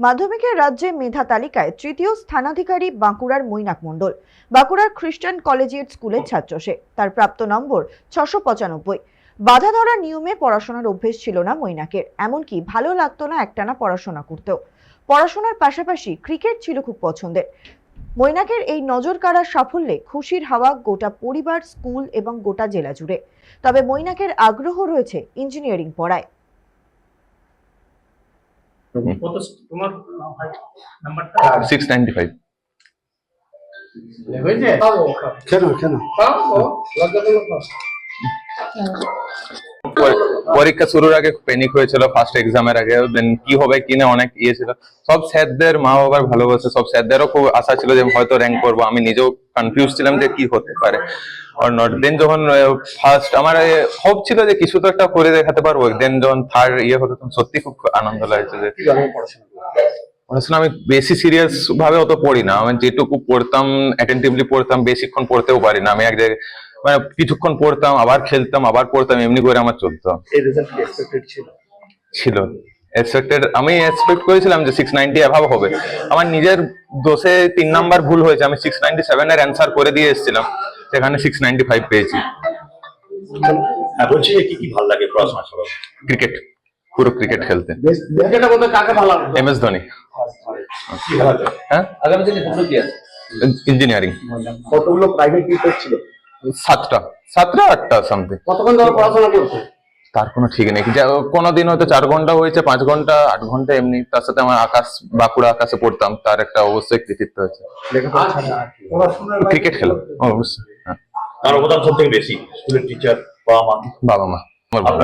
মাধ্যমিকের রাজ্যে মেধা তালিকায় তৃতীয় স্থানাধিকারী বাঁকুড়ার মৈনাক মণ্ডল। বাঁকুড়ার খ্রিস্টান কলেজিয়েট স্কুলের ছাত্র সে। তার প্রাপ্ত নম্বর 695। বাধা ধরা নিয়মে পড়াশোনার অভ্যেস ছিল না মৈনাকের, এমনকি ভালো লাগতো না একটানা পড়াশোনা করতেও। পড়াশোনার পাশাপাশি ক্রিকেট ছিল খুব পছন্দের। মৈনাকের এই নজর কাড়া সাফল্যে খুশির হাওয়া গোটা পরিবার, স্কুল এবং গোটা জেলা জুড়ে। তবে মৈনাকের আগ্রহ রয়েছে ইঞ্জিনিয়ারিং পড়ায়। তোমার নাম্বারটা 695 হয়েছে কেন পরীক্ষা শুরুর আগে প্যানিক হয়েছিল, ফার্স্ট এক্সামের আগে। দেন কি হবে কি না অনেক ছিল। সব স্যারদের, মা বাবার ভালোবাসে, সব স্যারদেরও খুব আশা ছিল যে হয়তো র্যাঙ্ক করবো। আমি নিজেও কনফিউজ ছিলাম যে কি হতে পারে আর নট। দেন যখন ফার্স্ট আমার হোপ ছিল যে কিছু তো একটা করে দেখাতে পারবো, দেন যখন থার্ড হলো তখন সত্যি খুব আনন্দ লাগছে যে পড়াশোনা আমি বেশি সিরিয়াস ভাবে অত পড়ি না। আমি যেটুকু পড়তাম অ্যাটেন্টিভলি পড়তাম, বেশিক্ষণ পড়তেও পারি না। আমি এক জায়গায় মানে কিছুক্ষণ পড়তাম, আবার খেলতাম, আবার পড়তাম, এমনি করে আমার চলতো। এই রেজাল্ট কি এক্সপেক্টেড ছিল? এক্সপেক্টেড, আমি এক্সপেক্ট করেছিলাম যে 690 অ্যাভাব হবে। আমার নিজের দোষে 3 নাম্বার ভুল হয়েছে। আমি 697 এর অ্যান্সার করে দিয়ে এসেছিলাম, সেখানে 695 পেয়েছি। বলছি কি কি ভালো লাগে পড়াশোনা ছাড়া? ক্রিকেট, পুরো ক্রিকেট খেলতে। ক্রিকেটের মধ্যে কাকে ভালো লাগে? MS ধোনি। কি ভালো লাগে? হ্যাঁ, আগামী দিনে স্বপ্ন কি আছে? ইঞ্জিনিয়ারিং। কতগুলো প্রাইভেট টিচার ছিল? 7টা 8টা সামথিং। কতক্ষণ ধরে পড়াশোনা করতে? তার কোনো ঠিক নেই। কোনোদিন হয়তো 4 ঘন্টা হয়েছে, 5 ঘন্টা, 8 ঘন্টা এমনি। তার সাথে আমার বাঁকুড়া আকাশে পড়তাম, তার একটা অবশ্যই কৃতিত্ব আছে। ক্রিকেট খেলা অবশ্যই। হ্যাঁ, তার অবদান সব থেকে বেশি স্কুলের টিচার, বাবা মা আমার ভালো।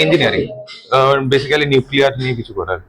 ইঞ্জিনিয়ারিং, বেসিক্যালি নিউক্লিয়ার নিয়ে কিছু করার।